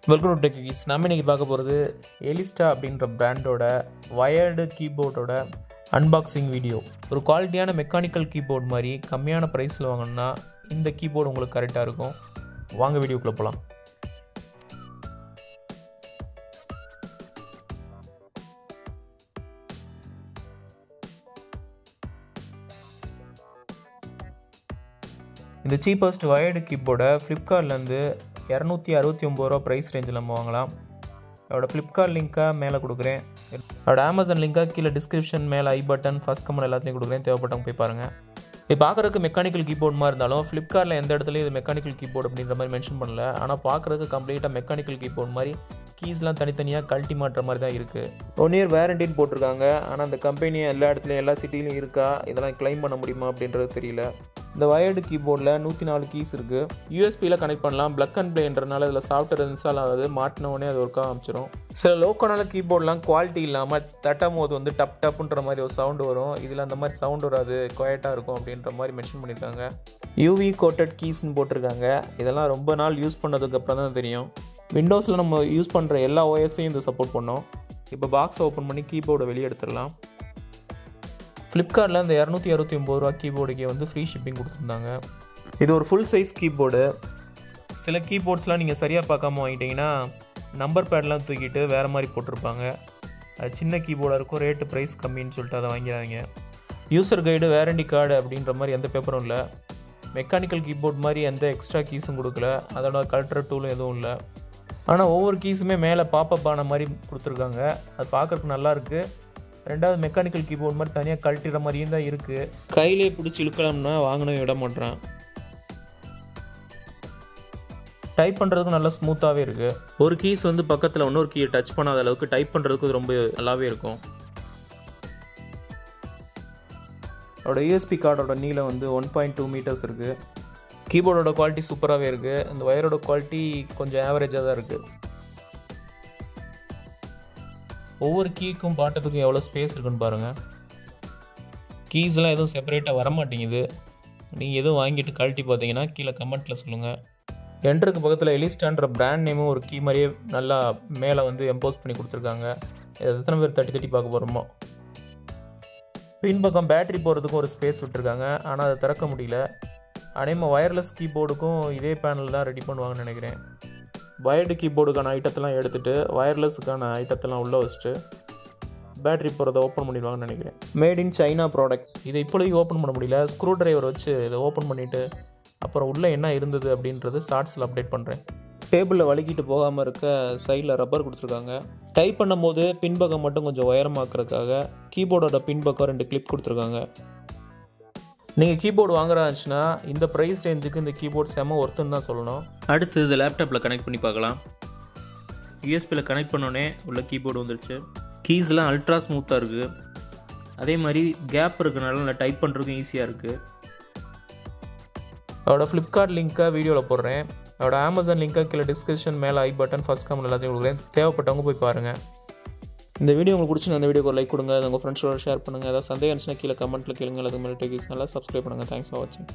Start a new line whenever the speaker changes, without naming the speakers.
Welcome to techies. நம்ம இன்றைக்கி பார்க்க போகிறது எலிஸ்டா அப்படின்ற பிராண்டோட வயர்டு கீபோர்டோட அன்பாக்சிங் வீடியோ. ஒரு குவாலிட்டியான மெக்கானிக்கல் கீபோர்ட் மாதிரி கம்மியான ப்ரைஸில் வாங்கணும்னா இந்த கீபோர்டு உங்களுக்கு கரெக்டாக இருக்கும். வாங்க வீடியோக்குள்ளே போகலாம். இந்த சீப்பஸ்ட் வயர்டு கீபோர்டை ஃப்ளிப்கார்ட்லேருந்து 269 ரூபா ப்ரைஸ் ரேஞ்சில் நம்ம வாங்கலாம். அதோட ஃப்ளிப்கார்ட் லிங்க்கை மேலே கொடுக்குறேன். அதோட அமேசான் லிங்க்கை கீழே டிஸ்கிரிப்ஷன் மேலே ஐ பட்டன் ஃபஸ்ட் கமெண்ட் எல்லாத்தையும் கொடுக்குறேன். தேவைப்பட்டவங்க போய் பாருங்கள். இது பார்க்குறதுக்கு மெக்கானிக்கல் கீபோர்ட் மாதிரி இருந்தாலும் ஃப்ளிப்கார்ட்டில் எந்த இடத்துலையும் இது மெக்கானிக்கல் கீபோர்டு அப்படின்ற மாதிரி மென்ஷன் பண்ணல. ஆனால் பார்க்குறதுக்கு கம்ப்ளீட்டாக மெக்கானிக்கல் கீபோர்ட் மாதிரி கீஸ்லாம் தனித்தனியாக கழட்டி மாட்டுற மாதிரி தான் இருக்குது. 1 இயர் வேரண்டின்னு போட்டிருக்காங்க. ஆனால் அந்த கம்பெனி எல்லா இடத்துலையும் எல்லா சிட்டிலையும் இருக்கா, இதெல்லாம் கிளைம் பண்ண முடியுமா அப்படின்றது தெரியல. இந்த வயர்டு கீபோர்டில் 104 கீஸ் இருக்குது. யூஎஸ்பியில் கனெக்ட் பண்ணலாம். பிளக் அண்ட் ப்ளேன்றனால இதில் சாஃப்ட்வேர் இன்ஸ்டால் ஆகுது. மாட்டின உடனே அது ஒர்க்காக ஆரம்பிச்சிடும். சில லோக்கலான கீபோர்ட்லாம் குவாலிட்டி இல்லாமல் தட்டும் போது வந்து டப் டப்புன்ற மாதிரி ஒரு சவுண்டு வரும். இதில் அந்த மாதிரி சவுண்ட் வராது, குவைட்டாக இருக்கும் அப்படின்ற மாதிரி மென்ஷன் பண்ணியிருக்காங்க. யூவி கோட்டட் கீஸ்ன்னு போட்டிருக்காங்க. இதெல்லாம் ரொம்ப நாள் யூஸ் பண்ணதுக்கப்புறம் தான் தெரியும். விண்டோஸில் நம்ம யூஸ் பண்ணுற எல்லா ஓஎஸையும் இது சப்போர்ட் பண்ணோம். இப்போ பாக்ஸை ஓப்பன் பண்ணி கீபோர்டை வெளியே எடுத்துடலாம். ஃப்ளிப்கார்ட்டில் இந்த 269 ரூபா கீபோர்டுக்கே வந்து ஃப்ரீ ஷிப்பிங் கொடுத்துருந்தாங்க. இது ஒரு ஃபுல் சைஸ் கீபோர்டு. சில கீபோர்ட்ஸ்லாம் நீங்கள் சரியாக பார்க்காம வாங்கிட்டீங்கன்னா நம்பர் பேட்லாம் தூக்கிட்டு வேறு மாதிரி போட்டிருப்பாங்க. அது சின்ன கீபோர்டாக இருக்கும், ரேட்டு ப்ரைஸ் கம்மின்னு சொல்லிட்டு அதை வாங்கிறாங்க. யூசர் கைடு, வேரண்டி கார்டு அப்படின்ற மாதிரி எந்த பேப்பரும் இல்லை. மெக்கானிக்கல் கீபோர்ட் மாதிரி எந்த எக்ஸ்ட்ரா கீஸும் கொடுக்கல. அதோட கல்ட்ரு டூலும் எதுவும் இல்லை. ஆனால் ஒவ்வொரு கீஸுமே மேலே பாப்பப் ஆன மாதிரி கொடுத்துருக்காங்க. அது பார்க்குறதுக்கு நல்லாயிருக்கு. ரெண்டாவது மெக்கானிக்கல் கீபோர்ட் மாதிரி தனியாக கழட்டிற மாதிரியும் தான் இருக்குது. கையிலே பிடிச்சி இழுக்கலாம்னா வாங்கினவே விட மாட்டேறான். டைப் பண்ணுறதுக்கும் நல்லா ஸ்மூத்தாகவே இருக்குது. ஒரு கீஸ் வந்து பக்கத்தில் இன்னொரு கீயை டச் பண்ணாத அளவுக்கு டைப் பண்ணுறதுக்கு ரொம்ப நல்லாவே இருக்கும். அதோட யூஎஸ்பி கார்டோட நீளம் வந்து 1.2 மீட்டர்ஸ் இருக்குது. கீபோர்டோட குவாலிட்டி சூப்பராகவே இருக்குது. இந்த வயரோட குவாலிட்டி கொஞ்சம் ஆவரேஜாக தான் இருக்குது. ஒவ்வொரு கீக்கும் பாட்டத்துக்கும் எவ்வளோ ஸ்பேஸ் இருக்குன்னு பாருங்கள். கீஸ்லாம் எதுவும் செப்பரேட்டாக வரமாட்டேங்குது. நீங்கள் எதுவும் வாங்கிட்டு கழட்டி பார்த்தீங்கன்னா கீழே கமெண்ட்டில் சொல்லுங்கள். என்ட்ருக்கு பக்கத்தில் எலிஸ்டான்ற பிராண்ட் நேமும் ஒரு கீ மாதிரியே நல்லா மேலே வந்து எம்போஸ் பண்ணி கொடுத்துருக்காங்க. எத்தனை பேர் தட்டி தட்டி பார்க்க போகிறோமோ. பின்பக்கம் பேட்டரி போகிறதுக்கும் ஒரு ஸ்பேஸ் விட்டுருக்காங்க. ஆனால் அதை திறக்க முடியல. அதேமாதிரி வயர்லெஸ் கீபோர்டுக்கும் இதே பேனல் தான் ரெடி பண்ணுவாங்கன்னு நினைக்கிறேன். வயர்டு கீபோர்டுக்கான ஐட்டத்தெல்லாம் எடுத்துகிட்டு வயர்லெஸுக்கான ஐட்டத்தெல்லாம் உள்ளே வச்சுட்டு பேட்டரி போகிறத ஓப்பன் பண்ணிடுவாங்கன்னு நினைக்கிறேன். Made in China product. இதை இப்போதைக்கு ஓப்பன் பண்ண முடியல. ஸ்க்ரூ டிரைவர் வச்சு இதை ஓப்பன் பண்ணிவிட்டு அப்புறம் உள்ளே என்ன இருந்தது அப்படின்றது ஷார்ட்ஸில் அப்டேட் பண்ணுறேன். டேபிளில் வலிக்கிட்டு போகாமல் இருக்க சைடில் ரப்பர் கொடுத்துருக்காங்க. டைப் பண்ணும் போது பின்பக்கம் மட்டும் கொஞ்சம் உயரமாக்குறதுக்காக கீபோர்டோட பின்பக்கம் 2 கிளிப் கொடுத்துருக்காங்க. நீங்கள் கீபோர்டு வாங்குறா இருந்துச்சுன்னா இந்த ப்ரைஸ் ரேஞ்சுக்கு இந்த கீபோர்ட் செம்ம ஒர்த்துன்னு தான் சொல்லணும். அடுத்து இது லேப்டாப்பில் கனெக்ட் பண்ணி பார்க்கலாம். யூஎஸ்பியில் கனெக்ட் பண்ணோடனே உள்ள கீபோர்டு வந்துடுச்சு. கீஸ்லாம் அல்ட்ரா ஸ்மூத்தாக இருக்குது. அதே மாதிரி கேப் இருக்கிறனால நல்லா டைப் பண்ணுறதுக்கும் ஈஸியாக இருக்குது. அதோட ஃப்ளிப்கார்ட் லிங்க்கை வீடியோவில் போடுறேன். அதோட அமேசான் லிங்க்கை கீழே டிஸ்கிரிப்ஷன் மேலே ஐ பட்டன் ஃபஸ்ட் கமெண்ட் எல்லாத்தையும் கொடுக்குறேன். தேவைப்பட்டவங்க போய் பாருங்கள். இந்த வீடியோ உங்களுக்கு பிடிச்சி அந்த வீடியோக்கு ஒரு லைக் கொடுங்க. அதை உங்கள் ஃப்ரெண்ட்ஸோட ஷேர் பண்ணுங்கள். ஏதாவது சந்தேகம் இருந்துச்சுன்னா கீழே கமெண்ட்டில் கேளுங்க. அதுக்கு மேலே டெக்கிஸ் நல்லா சப்ஸ்கிரைப் பண்ணுங்கள். தேங்க்ஸ் ஃபார் வாட்சிங்.